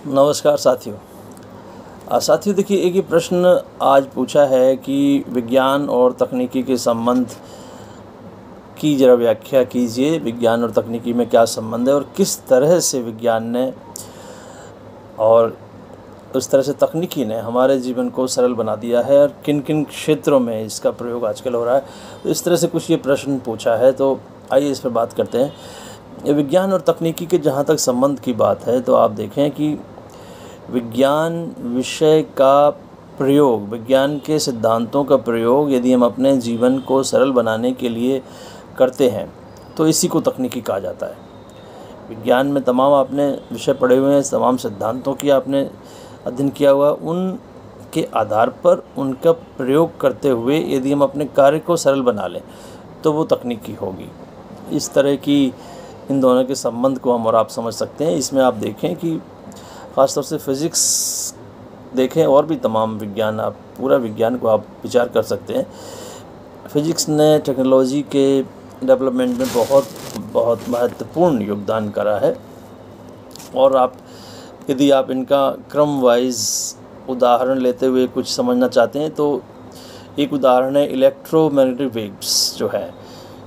नमस्कार साथियों। साथियों देखिए, एक ये प्रश्न आज पूछा है कि विज्ञान और तकनीकी के संबंध की ज़रा व्याख्या कीजिए। विज्ञान और तकनीकी में क्या संबंध है और किस तरह से विज्ञान ने और उस तरह से तकनीकी ने हमारे जीवन को सरल बना दिया है और किन किन क्षेत्रों में इसका प्रयोग आजकल हो रहा है। तो इस तरह से कुछ ये प्रश्न पूछा है, तो आइए इस पर बात करते हैं। विज्ञान और तकनीकी के जहाँ तक संबंध की बात है, तो आप देखें कि विज्ञान विषय का प्रयोग, विज्ञान के सिद्धांतों का प्रयोग यदि हम अपने जीवन को सरल बनाने के लिए करते हैं तो इसी को तकनीकी कहा जाता है। विज्ञान में तमाम आपने विषय पढ़े हुए हैं, तमाम सिद्धांतों की आपने अध्ययन किया हुआ, उनके आधार पर उनका प्रयोग करते हुए यदि हम अपने कार्य को सरल बना लें तो वो तकनीकी होगी। इस तरह की इन दोनों के संबंध को हम और आप समझ सकते हैं। इसमें आप देखें कि ख़ासतौर से फ़िज़िक्स देखें और भी तमाम विज्ञान, आप पूरा विज्ञान को आप विचार कर सकते हैं। फ़िज़िक्स ने टेक्नोलॉजी के डेवलपमेंट में बहुत महत्वपूर्ण योगदान करा है। और यदि आप इनका क्रम वाइज उदाहरण लेते हुए कुछ समझना चाहते हैं तो एक उदाहरण है इलेक्ट्रोमैग्नेटिक वेव्स, जो है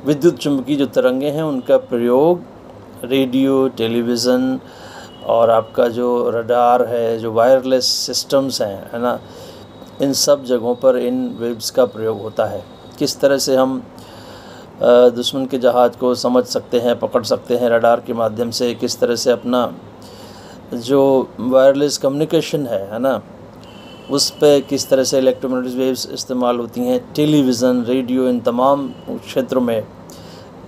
विद्युत चुम्बकीय जो तरंगे हैं, उनका प्रयोग रेडियो, टेलीविज़न और आपका जो रडार है, जो वायरलेस सिस्टम्स हैं, है ना, इन सब जगहों पर इन वेव्स का प्रयोग होता है। किस तरह से हम दुश्मन के जहाज़ को समझ सकते हैं, पकड़ सकते हैं रडार के माध्यम से, किस तरह से अपना जो वायरलेस कम्युनिकेशन है ना, उस पे किस तरह से इलेक्ट्रोमैग्नेटिक वेव्स इस्तेमाल होती हैं। टेलीविज़न, रेडियो, इन तमाम क्षेत्रों में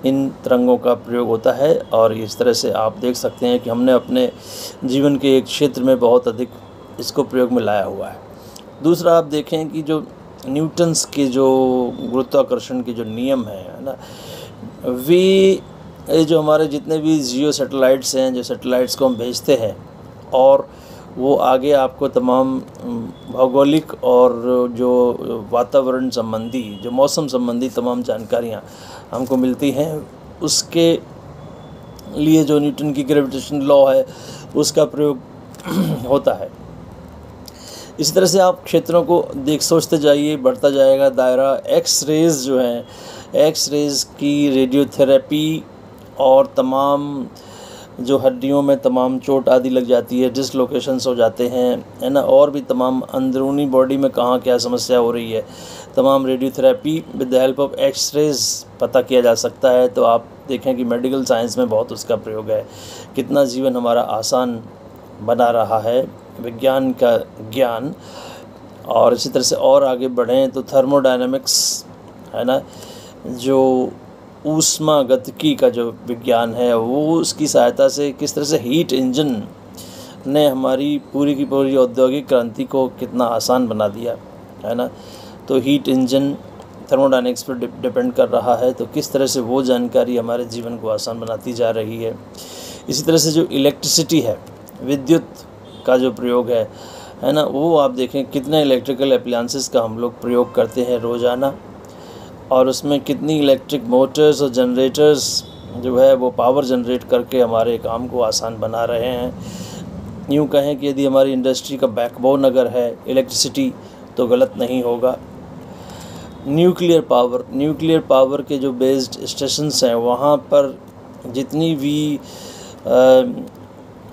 इन तरंगों का प्रयोग होता है। और इस तरह से आप देख सकते हैं कि हमने अपने जीवन के एक क्षेत्र में बहुत अधिक इसको प्रयोग में लाया हुआ है। दूसरा, आप देखें कि जो न्यूटन्स के जो गुरुत्वाकर्षण के जो नियम है ना, वे जो हमारे जितने भी जियो सैटेलाइट्स हैं, जो सैटेलाइट्स को हम भेजते हैं और वो आगे आपको तमाम भौगोलिक और जो वातावरण संबंधी, जो मौसम संबंधी तमाम जानकारियाँ हमको मिलती हैं, उसके लिए जो न्यूटन की ग्रेविटेशन लॉ है उसका प्रयोग होता है। इसी तरह से आप क्षेत्रों को सोचते जाइए, बढ़ता जाएगा दायरा। एक्स रेज़ जो हैं, एक्स रेज़ की रेडियोथेरेपी और तमाम जो हड्डियों में तमाम चोट आदि लग जाती है, डिसलोकेशंस हो जाते हैं, है ना, और भी तमाम अंदरूनी बॉडी में कहाँ क्या समस्या हो रही है, तमाम radiotherapy with the help of X rays पता किया जा सकता है। तो आप देखें कि मेडिकल साइंस में बहुत उसका प्रयोग है। कितना जीवन हमारा आसान बना रहा है विज्ञान का ज्ञान। और इसी तरह से और आगे बढ़ें तो थर्मोडायनामिक्स, है ना, जो ऊष्मा गतिकी का जो विज्ञान है, वो उसकी सहायता से किस तरह से हीट इंजन ने हमारी पूरी की पूरी औद्योगिक क्रांति को कितना आसान बना दिया, है ना। तो हीट इंजन थर्मोडायनामिक्स पर डिपेंड कर रहा है, तो किस तरह से वो जानकारी हमारे जीवन को आसान बनाती जा रही है। इसी तरह से जो इलेक्ट्रिसिटी है, विद्युत का जो प्रयोग है ना, वो आप देखें कितने इलेक्ट्रिकल एप्लायंसेस का हम लोग प्रयोग करते हैं रोज़ाना, और उसमें कितनी इलेक्ट्रिक मोटर्स और जनरेटर्स जो है वो पावर जनरेट करके हमारे काम को आसान बना रहे हैं। यूँ कहें कि यदि हमारी इंडस्ट्री का बैकबोन अगर है इलेक्ट्रिसिटी, तो गलत नहीं होगा। न्यूक्लियर पावर के जो बेस्ड स्टेशंस हैं, वहाँ पर जितनी भी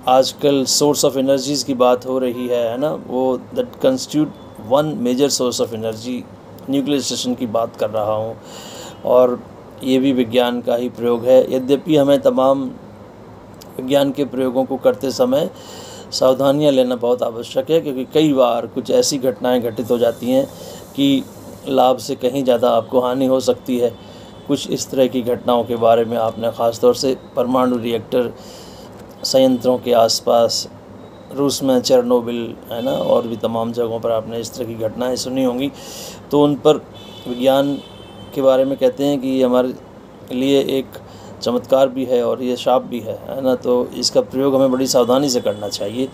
आजकल सोर्स ऑफ एनर्जीज़ की बात हो रही है ना, वो that constitute one major source of energy, nuclear station की बात कर रहा हूँ। और ये भी विज्ञान का ही प्रयोग है। यद्यपि हमें तमाम विज्ञान के प्रयोगों को करते समय सावधानियाँ लेना बहुत आवश्यक है, क्योंकि कई बार कुछ ऐसी घटनाएं घटित हो जाती हैं कि लाभ से कहीं ज़्यादा आपको हानि हो सकती है। कुछ इस तरह की घटनाओं के बारे में आपने ख़ास तौर से परमाणु रिएक्टर संयंत्रों के आसपास, रूस में चेरनोबिल, है ना, और भी तमाम जगहों पर आपने इस तरह की घटनाएं सुनी होंगी। तो उन पर विज्ञान के बारे में कहते हैं कि ये हमारे लिए एक चमत्कार भी है और ये शाप भी है ना। तो इसका प्रयोग हमें बड़ी सावधानी से करना चाहिए।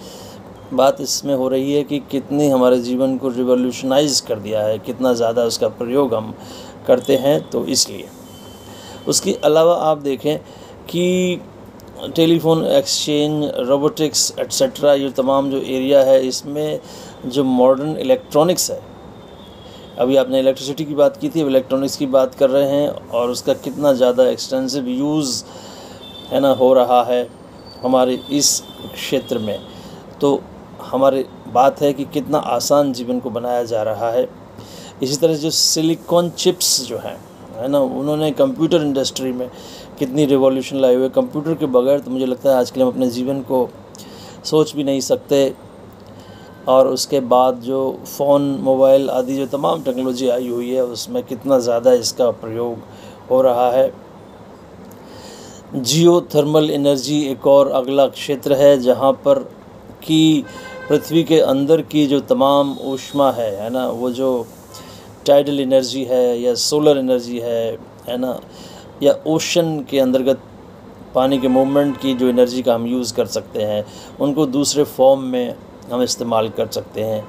बात इसमें हो रही है कि कितनी हमारे जीवन को रिवॉल्यूशनाइज कर दिया है, कितना ज़्यादा उसका प्रयोग हम करते हैं। तो इसलिए उसके अलावा आप देखें कि टेलीफोन एक्सचेंज, रोबोटिक्स एट्सेट्रा, ये तमाम जो एरिया है इसमें जो मॉडर्न इलेक्ट्रॉनिक्स है, अभी आपने इलेक्ट्रिसिटी की बात की थी, अब इलेक्ट्रॉनिक्स की बात कर रहे हैं, और उसका कितना ज़्यादा एक्सटेंसिव यूज़ है ना हो रहा है हमारे इस क्षेत्र में। तो हमारी बात है कि कितना आसान जीवन को बनाया जा रहा है। इसी तरह जो सिलिकॉन चिप्स जो हैं है ना, उन्होंने कंप्यूटर इंडस्ट्री में कितनी रिवॉल्यूशन लाई हुई है। कंप्यूटर के बगैर तो मुझे लगता है आजकल हम अपने जीवन को सोच भी नहीं सकते। और उसके बाद जो फ़ोन, मोबाइल आदि जो तमाम टेक्नोलॉजी आई हुई है उसमें कितना ज़्यादा इसका प्रयोग हो रहा है। जियो थर्मल एनर्जी एक और अगला क्षेत्र है जहाँ पर कि पृथ्वी के अंदर की जो तमाम ऊष्मा है ना, वो जो टाइडल एनर्जी है या सोलर एनर्जी है ना, या ओशन के अंतर्गत पानी के मूवमेंट की जो एनर्जी का हम यूज़ कर सकते हैं, उनको दूसरे फॉर्म में हम इस्तेमाल कर सकते हैं।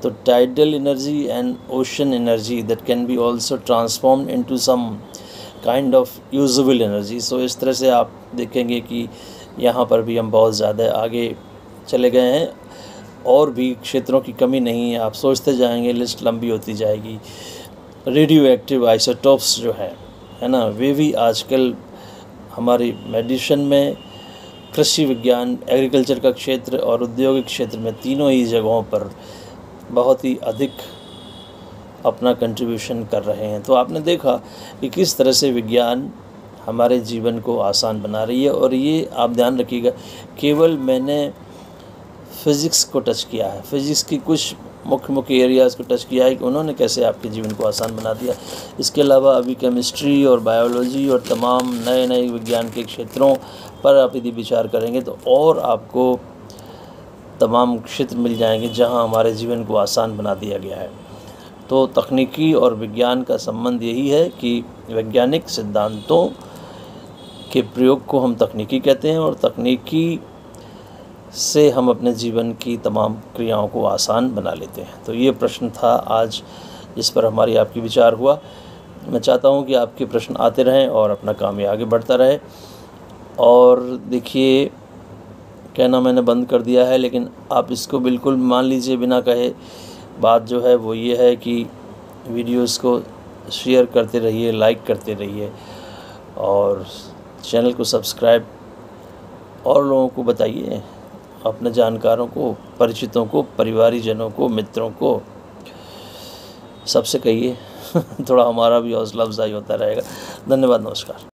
तो tidal energy and ocean energy that can be also transformed into some kind of usable energy. So इस तरह से आप देखेंगे कि यहाँ पर भी हम बहुत ज़्यादा आगे चले गए हैं, और भी क्षेत्रों की कमी नहीं है। आप सोचते जाएंगे, लिस्ट लंबी होती जाएगी। रेडियो एक्टिव आइसोटोप्स जो है ना, वे भी आजकल हमारी मेडिसिन में, कृषि विज्ञान, एग्रीकल्चर का क्षेत्र और औद्योगिक क्षेत्र में, तीनों ही जगहों पर बहुत ही अधिक अपना कंट्रीब्यूशन कर रहे हैं। तो आपने देखा कि किस तरह से विज्ञान हमारे जीवन को आसान बना रही है। और ये आप ध्यान रखिएगा, केवल मैंने फ़िज़िक्स को टच किया है, फ़िज़िक्स की कुछ मुख्य एरियाज़ को टच किया है कि उन्होंने कैसे आपके जीवन को आसान बना दिया। इसके अलावा अभी केमिस्ट्री और बायोलॉजी और तमाम नए नए विज्ञान के क्षेत्रों पर आप यदि विचार करेंगे तो और आपको तमाम क्षेत्र मिल जाएंगे जहां हमारे जीवन को आसान बना दिया गया है। तो तकनीकी और विज्ञान का संबंध यही है कि वैज्ञानिक सिद्धांतों के प्रयोग को हम तकनीकी कहते हैं, और तकनीकी से हम अपने जीवन की तमाम क्रियाओं को आसान बना लेते हैं। तो ये प्रश्न था आज जिस पर हमारी आपकी विचार हुआ। मैं चाहता हूँ कि आपके प्रश्न आते रहें और अपना काम ये आगे बढ़ता रहे। और देखिए, कहना मैंने बंद कर दिया है, लेकिन आप इसको बिल्कुल मान लीजिए बिना कहे। बात जो है वो ये है कि वीडियोस को शेयर करते रहिए, लाइक करते रहिए, और चैनल को सब्सक्राइब और लोगों को बताइए, अपने जानकारों को, परिचितों को, परिवारीजनों को, मित्रों को, सबसे कहिए। थोड़ा हमारा भी हौसला अफजाई होता रहेगा। धन्यवाद, नमस्कार।